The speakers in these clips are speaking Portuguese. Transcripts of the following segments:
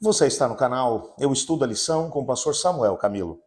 Você está no canal Eu Estudo a Lição com o pastor Samuel Camilo.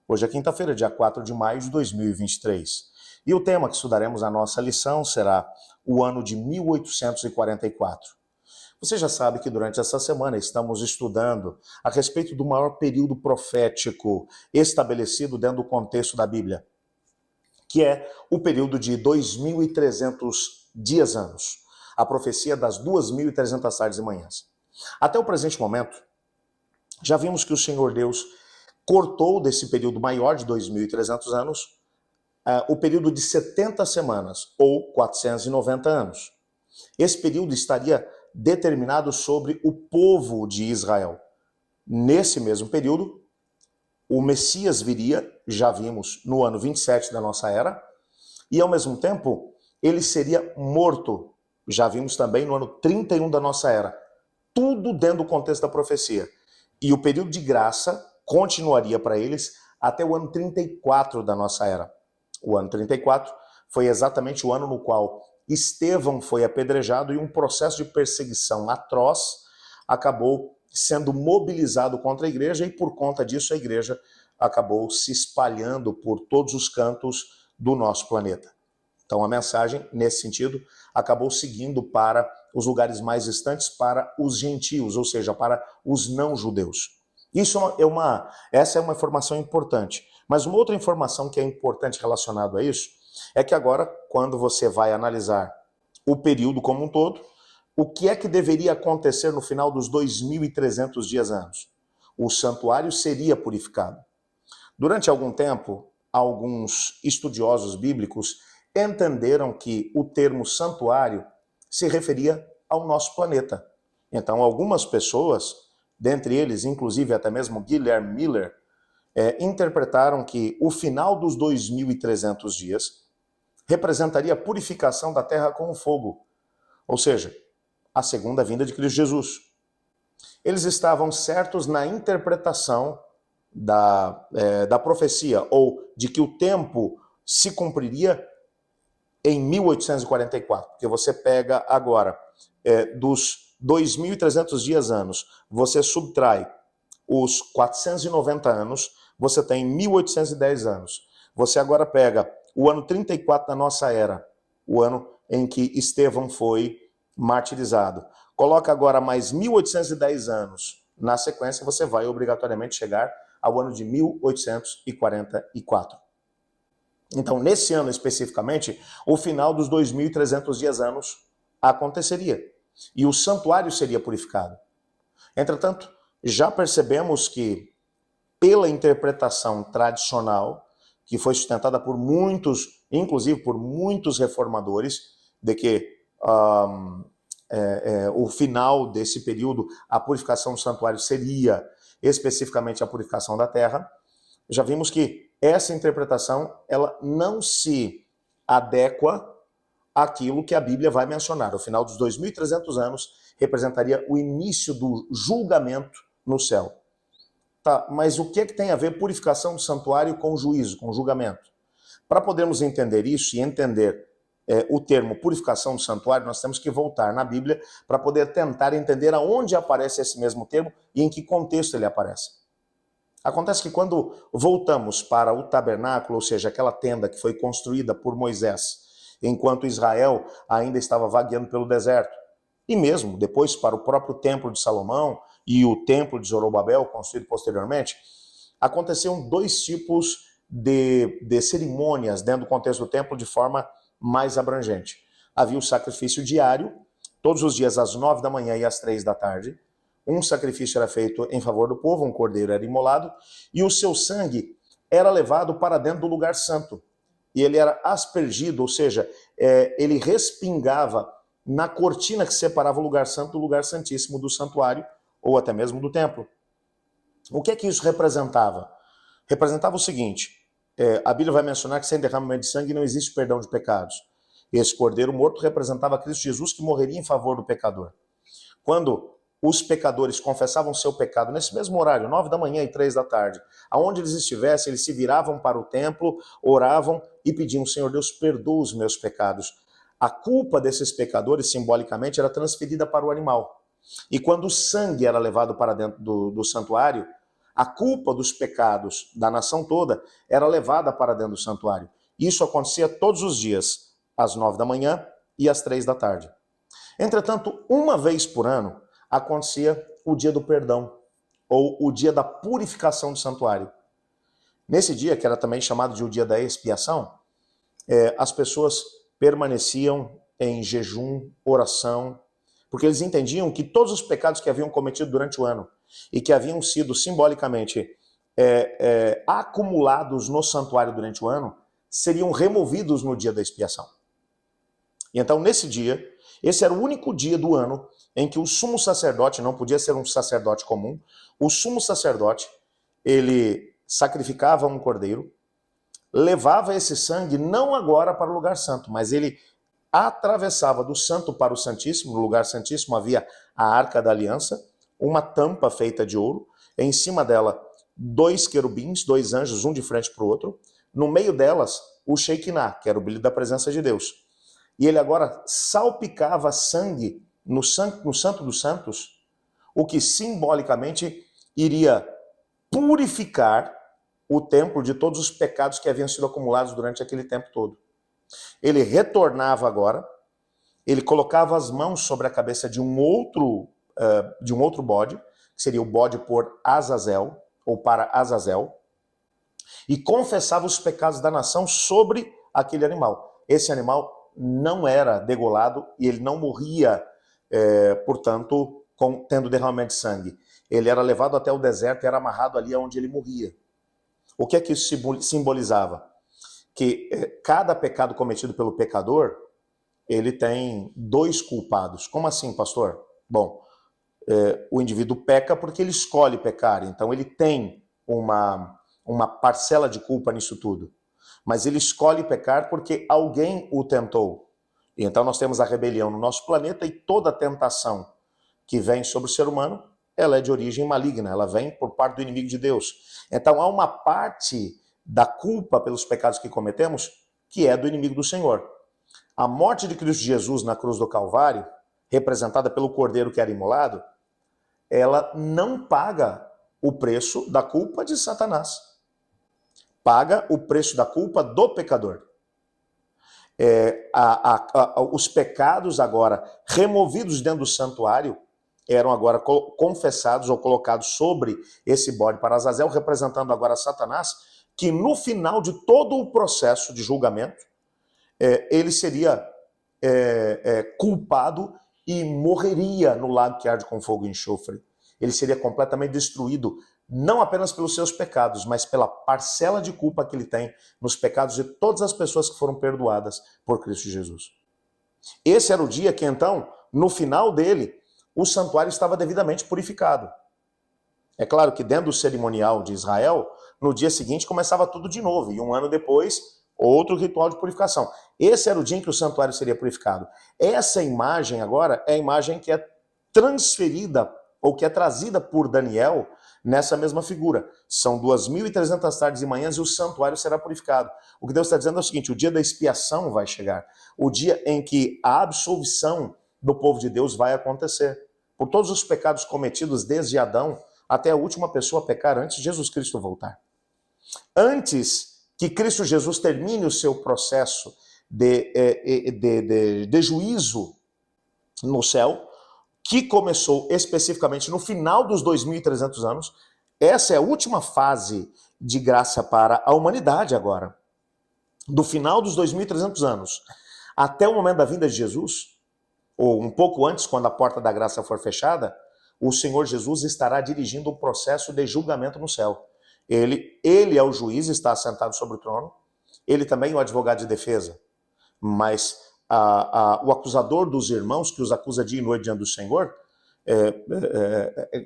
Hoje é quinta-feira, dia 4 de maio de 2023. E o tema que estudaremos na nossa lição será o ano de 1844. Você já sabe que durante essa semana estamos estudando a respeito do maior período profético estabelecido dentro do contexto da Bíblia, que é o período de 2.300 dias-anos, a profecia das 2.300 tardes e manhãs. Até o presente momento, já vimos que o Senhor Deus cortou desse período maior de 2.300 anos o período de 70 semanas, ou 490 anos. Esse período estaria determinado sobre o povo de Israel. Nesse mesmo período, o Messias viria, já vimos, no ano 27 da nossa era, e ao mesmo tempo, ele seria morto, já vimos também no ano 31 da nossa era. Tudo dentro do contexto da profecia. E o período de graça continuaria para eles até o ano 34 da nossa era. O ano 34 foi exatamente o ano no qual Estevão foi apedrejado e um processo de perseguição atroz acabou sendo mobilizado contra a igreja, e por conta disso a igreja acabou se espalhando por todos os cantos do nosso planeta. Então a mensagem, nesse sentido, acabou seguindo para os lugares mais distantes, para os gentios, ou seja, para os não-judeus. Essa é uma informação importante. Mas uma outra informação que é importante relacionada a isso é que agora, quando você vai analisar o período como um todo, o que é que deveria acontecer no final dos 2.300 dias-anos? O santuário seria purificado. Durante algum tempo, alguns estudiosos bíblicos entenderam que o termo santuário se referia ao nosso planeta. Então, algumas pessoas, dentre eles, inclusive até mesmo Guilherme Miller, interpretaram que o final dos 2.300 dias representaria a purificação da terra com o fogo, ou seja, a segunda vinda de Cristo Jesus. Eles estavam certos na interpretação da profecia, ou de que o tempo se cumpriria em 1844, porque você pega agora dos 2.300 dias-anos, você subtrai os 490 anos, você tem 1.810 anos. Você agora pega o ano 34 da nossa era, o ano em que Estevão foi martirizado. Coloca agora mais 1.810 anos. Na sequência, você vai obrigatoriamente chegar ao ano de 1844. Então, nesse ano especificamente, o final dos 2.300 dias-anos aconteceria e o santuário seria purificado. Entretanto, já percebemos que, pela interpretação tradicional, que foi sustentada por muitos, inclusive por muitos reformadores, de que o final desse período, a purificação do santuário seria especificamente a purificação da terra, já vimos que essa interpretação ela não se adequa àquilo que a Bíblia vai mencionar. O final dos 2.300 anos representaria o início do julgamento no céu. Tá, mas o que é que tem a ver purificação do santuário com juízo, com julgamento? Para podermos entender isso e entender o termo purificação do santuário, nós temos que voltar na Bíblia para poder tentar entender aonde aparece esse mesmo termo e em que contexto ele aparece. Acontece que quando voltamos para o tabernáculo, ou seja, aquela tenda que foi construída por Moisés, enquanto Israel ainda estava vagueando pelo deserto, e mesmo depois para o próprio templo de Salomão e o templo de Zorobabel, construído posteriormente, aconteciam dois tipos de cerimônias dentro do contexto do templo de forma mais abrangente. Havia o sacrifício diário, todos os dias às 9 da manhã e às 3 da tarde. Um sacrifício era feito em favor do povo, um cordeiro era imolado, e o seu sangue era levado para dentro do lugar santo. E ele era aspergido, ou seja, ele respingava na cortina que separava o lugar santo do lugar santíssimo do santuário, ou até mesmo do templo. O que é que isso representava? Representava o seguinte, a Bíblia vai mencionar que sem derramamento de sangue não existe perdão de pecados. Esse cordeiro morto representava Cristo Jesus, que morreria em favor do pecador. Quando os pecadores confessavam seu pecado nesse mesmo horário, 9 da manhã e 3 da tarde, aonde eles estivessem, eles se viravam para o templo, oravam e pediam: Senhor Deus, perdoa os meus pecados. A culpa desses pecadores, simbolicamente, era transferida para o animal. E quando o sangue era levado para dentro do santuário, a culpa dos pecados da nação toda era levada para dentro do santuário. Isso acontecia todos os dias, às 9 da manhã e às 3 da tarde. Entretanto, uma vez por ano, acontecia o dia do perdão, ou o dia da purificação do santuário. Nesse dia, que era também chamado de o dia da expiação, as pessoas permaneciam em jejum, oração, porque eles entendiam que todos os pecados que haviam cometido durante o ano e que haviam sido simbolicamente acumulados no santuário durante o ano, seriam removidos no dia da expiação. E então, nesse dia, esse era o único dia do ano em que o sumo sacerdote, não podia ser um sacerdote comum, o sumo sacerdote, ele sacrificava um cordeiro, levava esse sangue não agora para o lugar santo, mas ele atravessava do santo para o santíssimo. No lugar santíssimo havia a arca da aliança, uma tampa feita de ouro, em cima dela 2 querubins, 2 anjos, um de frente para o outro, no meio delas o Shekinah, que era o brilho da presença de Deus. E ele agora salpicava sangue no Santo dos Santos, o que simbolicamente iria purificar o templo de todos os pecados que haviam sido acumulados durante aquele tempo todo. Ele retornava agora, ele colocava as mãos sobre a cabeça de um outro bode, que seria o bode por Azazel, ou para Azazel, e confessava os pecados da nação sobre aquele animal. Esse animal não era degolado e ele não morria, portanto, tendo derramamento de sangue. Ele era levado até o deserto e era amarrado ali onde ele morria. O que é que isso simbolizava? Que cada pecado cometido pelo pecador, ele tem 2 culpados. Como assim, pastor? Bom, o indivíduo peca porque ele escolhe pecar, então ele tem uma parcela de culpa nisso tudo. Mas ele escolhe pecar porque alguém o tentou. E então nós temos a rebelião no nosso planeta, e toda tentação que vem sobre o ser humano, ela é de origem maligna, ela vem por parte do inimigo de Deus. Então há uma parte da culpa pelos pecados que cometemos que é do inimigo do Senhor. A morte de Cristo Jesus na cruz do Calvário, representada pelo cordeiro que era imolado, ela não paga o preço da culpa de Satanás. Paga o preço da culpa do pecador. Os pecados agora removidos dentro do santuário eram agora confessados ou colocados sobre esse bode para Azazel, representando agora Satanás, que no final de todo o processo de julgamento, ele seria culpado e morreria no lago que arde com fogo e enxofre. Ele seria completamente destruído, não apenas pelos seus pecados, mas pela parcela de culpa que ele tem nos pecados de todas as pessoas que foram perdoadas por Cristo Jesus. Esse era o dia que, então, no final dele, o santuário estava devidamente purificado. É claro que dentro do cerimonial de Israel, no dia seguinte começava tudo de novo, e um ano depois, outro ritual de purificação. Esse era o dia em que o santuário seria purificado. Essa imagem agora é a imagem que é transferida, ou que é trazida por Daniel, nessa mesma figura. São 2.300 tardes e manhãs e o santuário será purificado. O que Deus está dizendo é o seguinte: o dia da expiação vai chegar. O dia em que a absolvição do povo de Deus vai acontecer. Por todos os pecados cometidos desde Adão até a última pessoa a pecar antes de Jesus Cristo voltar. Antes que Cristo Jesus termine o seu processo de juízo no céu, que começou especificamente no final dos 2.300 anos, essa é a última fase de graça para a humanidade agora. Do final dos 2.300 anos até o momento da vinda de Jesus, ou um pouco antes, quando a porta da graça for fechada, o Senhor Jesus estará dirigindo um processo de julgamento no céu. Ele é o juiz, está assentado sobre o trono, ele também é o advogado de defesa, mas o acusador dos irmãos, que os acusa dia e noite diante do Senhor,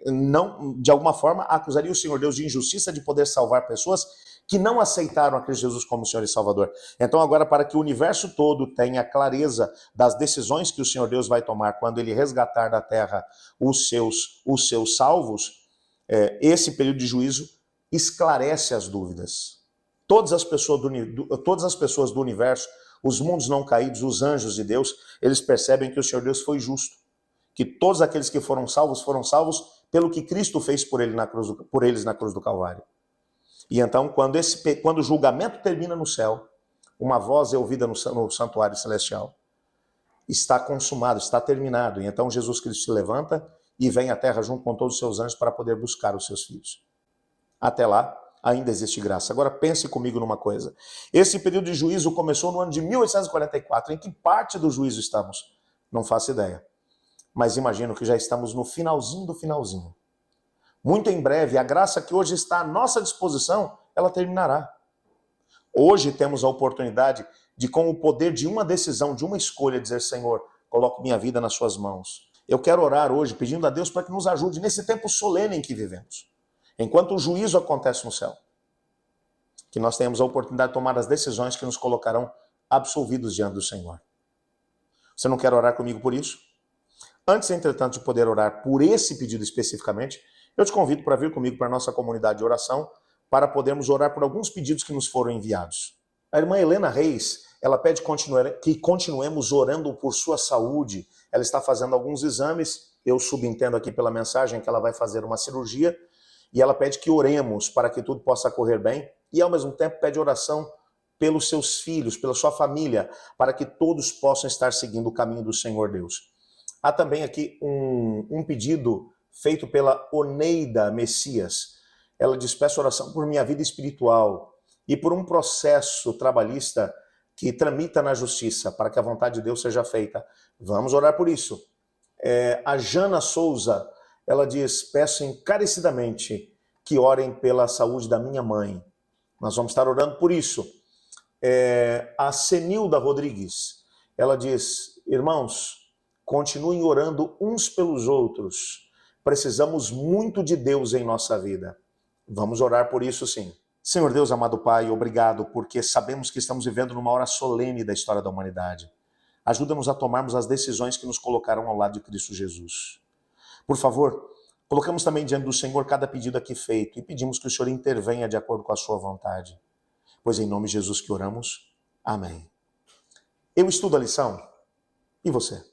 não, de alguma forma, acusaria o Senhor Deus de injustiça de poder salvar pessoas que não aceitaram a Cristo Jesus como Senhor e Salvador. Então agora, para que o universo todo tenha clareza das decisões que o Senhor Deus vai tomar quando ele resgatar da terra os seus salvos, esse período de juízo esclarece as dúvidas. Todas as pessoas do universo, os mundos não caídos, os anjos de Deus, eles percebem que o Senhor Deus foi justo, que todos aqueles que foram salvos pelo que Cristo fez por eles na cruz do Calvário. E então, quando o julgamento termina no céu, uma voz é ouvida no santuário celestial. Está consumado, está terminado. E então Jesus Cristo se levanta e vem à terra junto com todos os seus anjos para poder buscar os seus filhos. Até lá, ainda existe graça. Agora pense comigo numa coisa. Esse período de juízo começou no ano de 1844. Em que parte do juízo estamos? Não faço ideia. Mas imagino que já estamos no finalzinho do finalzinho. Muito em breve, a graça que hoje está à nossa disposição, ela terminará. Hoje temos a oportunidade de, com o poder de uma decisão, de uma escolha, dizer: Senhor, coloco minha vida nas suas mãos. Eu quero orar hoje pedindo a Deus para que nos ajude nesse tempo solene em que vivemos. Enquanto o juízo acontece no céu, que nós tenhamos a oportunidade de tomar as decisões que nos colocarão absolvidos diante do Senhor. Você não quer orar comigo por isso? Antes, entretanto, de poder orar por esse pedido especificamente, eu te convido para vir comigo para a nossa comunidade de oração, para podermos orar por alguns pedidos que nos foram enviados. A irmã Helena Reis, ela pede que continuemos orando por sua saúde. Ela está fazendo alguns exames, eu subentendo aqui pela mensagem que ela vai fazer uma cirurgia, e ela pede que oremos para que tudo possa correr bem, e ao mesmo tempo pede oração pelos seus filhos, pela sua família, para que todos possam estar seguindo o caminho do Senhor Deus. Há também aqui um pedido feito pela Oneida Messias. Ela diz: peço oração por minha vida espiritual e por um processo trabalhista que tramita na justiça, para que a vontade de Deus seja feita. Vamos orar por isso. A Jana Souza, ela diz: peço encarecidamente que orem pela saúde da minha mãe. Nós vamos estar orando por isso. A Senilda Rodrigues, ela diz: irmãos, continuem orando uns pelos outros. Precisamos muito de Deus em nossa vida. Vamos orar por isso, sim. Senhor Deus, amado Pai, obrigado, porque sabemos que estamos vivendo numa hora solene da história da humanidade. Ajuda-nos a tomarmos as decisões que nos colocarão ao lado de Cristo Jesus. Por favor, colocamos também diante do Senhor cada pedido aqui feito e pedimos que o Senhor intervenha de acordo com a sua vontade. Pois em nome de Jesus que oramos. Amém. Eu estudo a lição. E você?